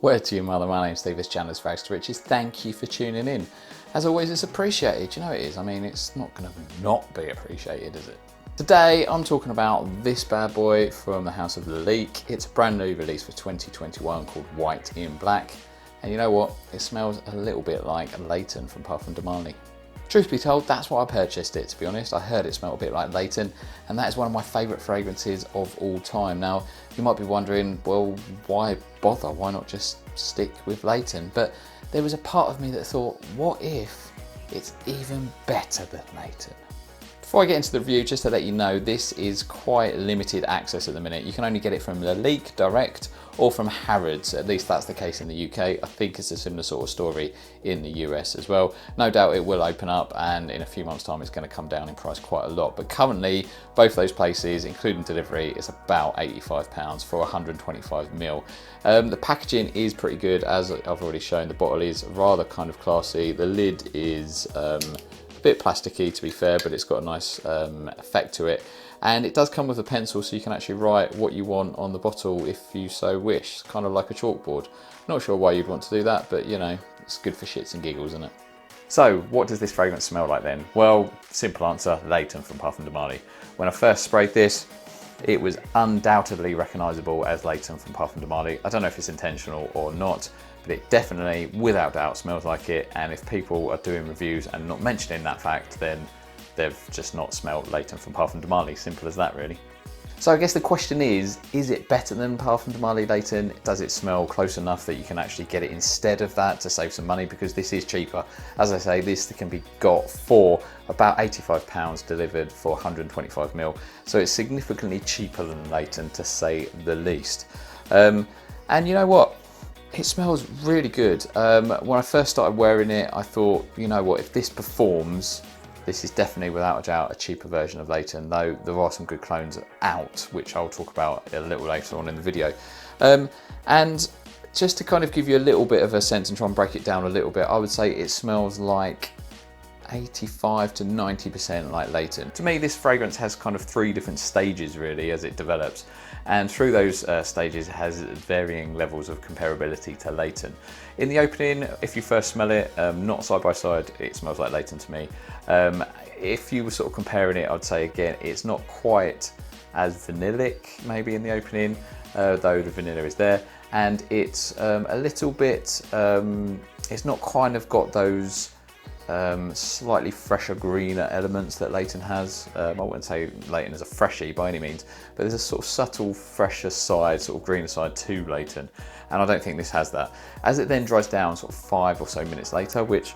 Word to you, mother. My name's Steve, this channel is Rags to Riches. Thank you for tuning in. As always, it's appreciated. You know it is. I mean, it's not going to not be appreciated, is it? Today, I'm talking about this bad boy from the house of Lalique. It's a brand new release for 2021 called White in Black. And you know what? It smells a little bit like Layton from Parfums De Marly. Truth be told, that's why I purchased it, to be honest. I heard it smelled a bit like Layton, and that is one of my favourite fragrances of all time. Now, you might be wondering, well, why bother? Why not just stick with Layton? But there was a part of me that thought, what if it's even better than Layton? Before I get into the review, just to let you know, this is quite limited access at the minute. You can only get it from Lalique direct or from Harrods. At least that's the case in the UK. I think it's a similar sort of story in the US as well. No doubt it will open up, and in a few months' time it's going to come down in price quite a lot. But currently, both those places, including delivery, is about £85 for 125ml. The packaging is pretty good, as I've already shown. The bottle is rather kind of classy. The lid is a bit plasticky, to be fair, but it's got a nice effect to it. And it does come with a pencil, so you can actually write what you want on the bottle if you so wish. It's kind of like a chalkboard. Not sure why you'd want to do that, but you know, it's good for shits and giggles, isn't it? So what does this fragrance smell like then? Well, simple answer, Layton from Parfums De Marly. When I first sprayed this, it was undoubtedly recognisable as Layton from Parfums De Marly. I don't know if it's intentional or not, but it definitely, without doubt, smells like it. And if people are doing reviews and not mentioning that fact, then they've just not smelled Layton from Parfums De Marly. Simple as that, really. So I guess the question is it better than Parfums De Marly Layton? Does it smell close enough that you can actually get it instead of that to save some money? Because this is cheaper. As I say, this can be got for about £85 delivered for 125ml. So it's significantly cheaper than Layton, to say the least. And you know what? It smells really good. When I first started wearing it, I thought, you know what, if this performs, this is definitely, without a doubt, a cheaper version of Layton, though there are some good clones out, which I'll talk about a little later on in the video. And just to kind of give you a little bit of a sense and try and break it down a little bit, I would say it smells like 85 to 90% like Layton. To me, this fragrance has kind of three different stages really as it develops, and through those stages it has varying levels of comparability to Layton. In the opening, if you first smell it, not side by side, it smells like Layton to me. If you were sort of comparing it, I'd say again, it's not quite as vanillic maybe in the opening, though the vanilla is there, and it's a little bit, it's not kind of got those slightly fresher, greener elements that Layton has. I wouldn't say Layton is a freshie by any means, but there's a sort of subtle, fresher side, sort of greener side to Layton, and I don't think this has that. As it then dries down sort of 5 or so minutes later, which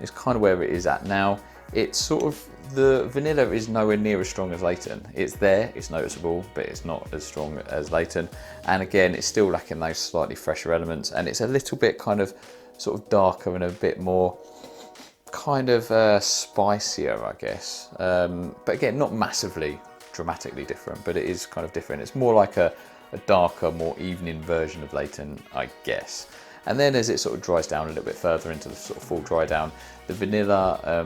is kind of where it is at now, it's sort of, the vanilla is nowhere near as strong as Layton. It's there, it's noticeable, but it's not as strong as Layton. And again, it's still lacking those slightly fresher elements, and it's a little bit kind of sort of darker and a bit more kind of spicier, I guess. But again, not massively dramatically different, but it is kind of different. It's more like a darker, more evening version of Layton, I guess. And then as it sort of dries down a little bit further into the sort of full dry down, the vanilla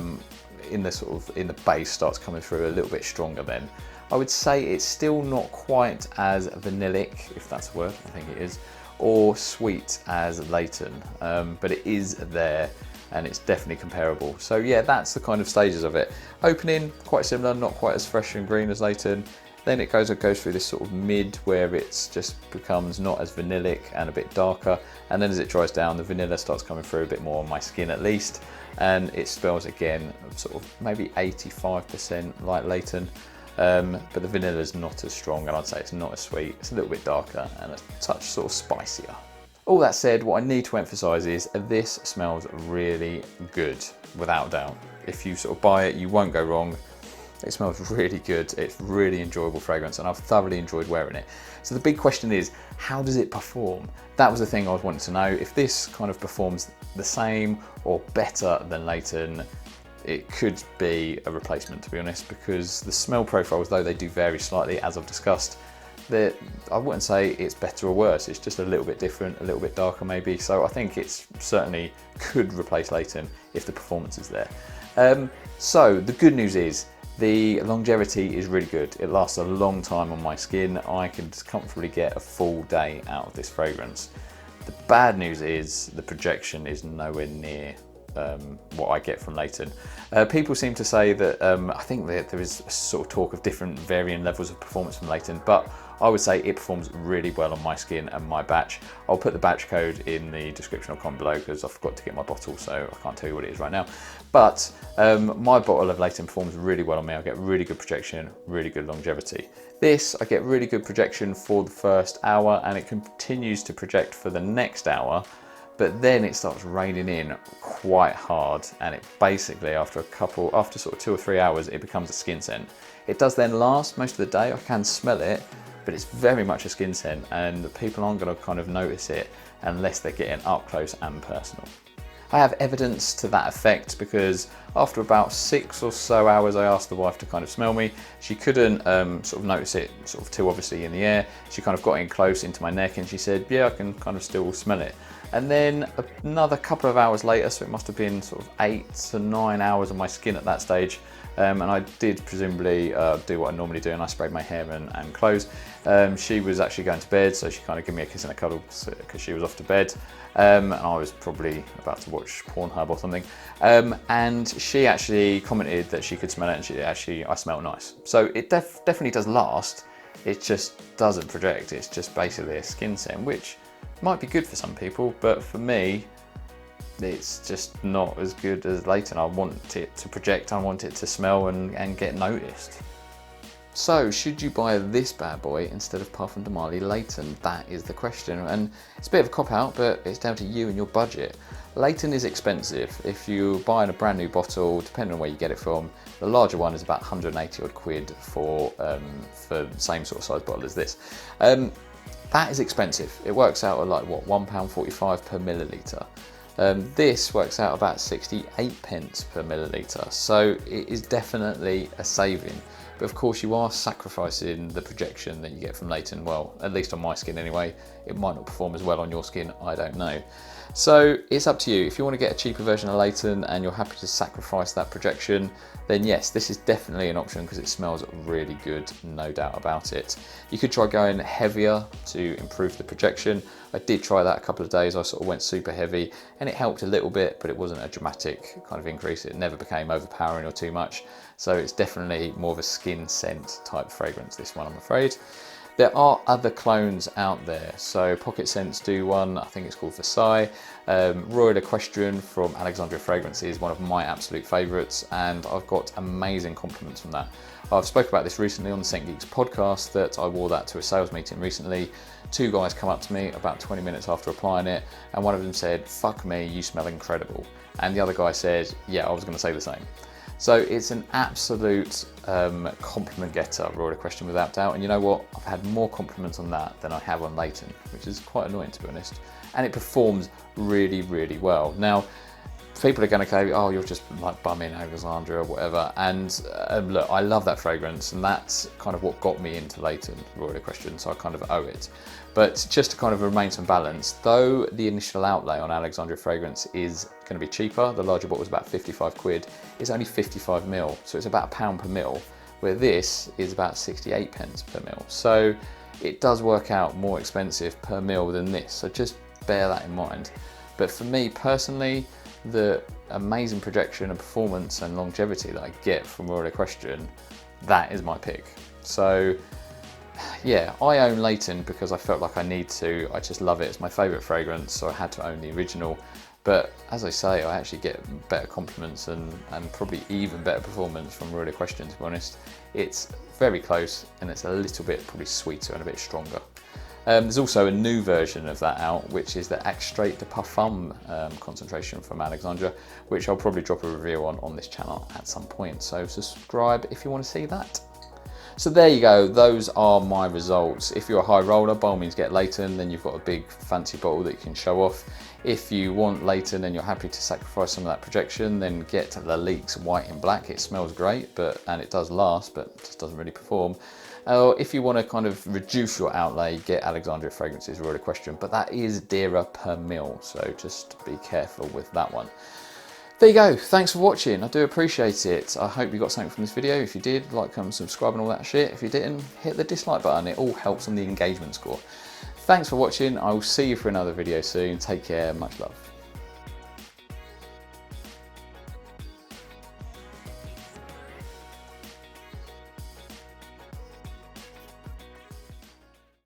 in the base starts coming through a little bit stronger then. I would say it's still not quite as vanillic, if that's a word, I think it is, or sweet as Layton, but it is there, and it's definitely comparable. So yeah, that's the kind of stages of it. Opening, quite similar, not quite as fresh and green as Layton. Then it goes through this sort of mid where it just becomes not as vanillic and a bit darker. And then as it dries down, the vanilla starts coming through a bit more on my skin at least. And it smells again, sort of maybe 85% like Layton. But the vanilla is not as strong, and I'd say it's not as sweet. It's a little bit darker and a touch sort of spicier. All that said, what I need to emphasize is this smells really good, without doubt. If you sort of buy it, you won't go wrong. It smells really good. It's really enjoyable fragrance, and I've thoroughly enjoyed wearing it. So the big question is, how does it perform? That was the thing I was wanting to know. If this kind of performs the same or better than Layton, it could be a replacement, to be honest, because the smell profiles, though they do vary slightly, as I've discussed, I wouldn't say it's better or worse. It's just a little bit different, a little bit darker maybe. So I think it's certainly could replace Layton if the performance is there. So the good news is the longevity is really good. It lasts a long time on my skin. I could comfortably get a full day out of this fragrance. The bad news is the projection is nowhere near what I get from Layton. People seem to say that, I think that there is a sort of talk of different varying levels of performance from Layton, but I would say it performs really well on my skin and my batch. I'll put the batch code in the description or comment below because I forgot to get my bottle, so I can't tell you what it is right now. But my bottle of Layton performs really well on me. I get really good projection, really good longevity. This, I get really good projection for the first hour, and it continues to project for the next hour. But then it starts raining in quite hard, and it basically, after sort of 2 or 3 hours, it becomes a skin scent. It does then last most of the day. I can smell it, but it's very much a skin scent, and people aren't going to kind of notice it unless they're getting up close and personal. I have evidence to that effect because after about 6 or so hours, I asked the wife to kind of smell me. She couldn't sort of notice it sort of too obviously in the air. She kind of got in close into my neck and she said, yeah, I can kind of still smell it. And then another couple of hours later, so it must have been sort of 8 to 9 hours on my skin at that stage, and I did presumably do what I normally do, and I sprayed my hair and clothes. She was actually going to bed, so she kind of gave me a kiss and a cuddle because she was off to bed, and I was probably about to watch Pornhub or something. And she actually commented that she could smell it, and I smell nice. So it definitely does last. It just doesn't project. It's just basically a skin scent, which might be good for some people, but for me, it's just not as good as Layton. I want it to project, I want it to smell and get noticed. So, should you buy this bad boy instead of Parfums De Marly Layton? That is the question, and it's a bit of a cop-out, but it's down to you and your budget. Layton is expensive. If you're buying a brand new bottle, depending on where you get it from, the larger one is about 180 odd quid for the same sort of size bottle as this. That is expensive. It works out at like, what, £1.45 per milliliter. This works out about 68 pence per milliliter. So it is definitely a saving. But of course you are sacrificing the projection that you get from Layton. Well, at least on my skin anyway. It might not perform as well on your skin, I don't know. So it's up to you. If you want to get a cheaper version of Layton and you're happy to sacrifice that projection, then yes, this is definitely an option because it smells really good, no doubt about it. You could try going heavier to improve the projection. I did try that a couple of days. I sort of went super heavy and it helped a little bit, but it wasn't a dramatic kind of increase. It never became overpowering or too much. So it's definitely more of a skin scent type fragrance, this one, I'm afraid. There are other clones out there. So Pocket Scents do one, I think it's called Versailles. Royal Equestrian from Alexandria Fragrances is one of my absolute favourites, and I've got amazing compliments from that. I've spoke about this recently on the Scent Geeks podcast, that I wore that to a sales meeting recently. 2 guys come up to me about 20 minutes after applying it, and one of them said, "Fuck me, you smell incredible." And the other guy said, "Yeah, I was going to say the same." So it's an absolute compliment getter, Royal Equestrian, without doubt. And you know what? I've had more compliments on that than I have on Layton, which is quite annoying, to be honest. And it performs really, really well. Now, people are going to go, "Oh, you're just like bumming Alexandria or whatever." And look, I love that fragrance, and that's kind of what got me into Layton, Royal Equestrian, so I kind of owe it. But just to kind of remain some balance, though the initial outlay on Alexandria Fragrance is going to be cheaper, the larger bottle is about 55 quid, it's only 55ml, so it's about £1 per ml, where this is about 68 pence per ml. So it does work out more expensive per ml than this, so just bear that in mind. But for me personally, the amazing projection and performance and longevity that I get from Royal Equestrian, that is my pick. So yeah, I own Layton because I felt like I need to. I just love it. It's my favourite fragrance, so I had to own the original. But as I say, I actually get better compliments and probably even better performance from Royal Equestrian, to be honest. It's very close, and it's a little bit probably sweeter and a bit stronger. There's also a new version of that out, which is the Extrait de Parfum concentration from Alexandria, which I'll probably drop a review on this channel at some point. So subscribe if you want to see that. So there you go, those are my results. If you're a high roller, by all means get Layton, then you've got a big fancy bottle that you can show off. If you want Layton and you're happy to sacrifice some of that projection, then get Lalique White in black. It smells great, and it does last, but just doesn't really perform. Or if you want to kind of reduce your outlay, get Alexandria Fragrances Royal Equestrian, but that is dearer per mil, so just be careful with that one. There you go, thanks for watching, I do appreciate it. I hope you got something from this video. If you did, like, comment, subscribe and all that shit. If you didn't, hit the dislike button, it all helps on the engagement score. Thanks for watching. I will see you for another video soon. Take care, much love.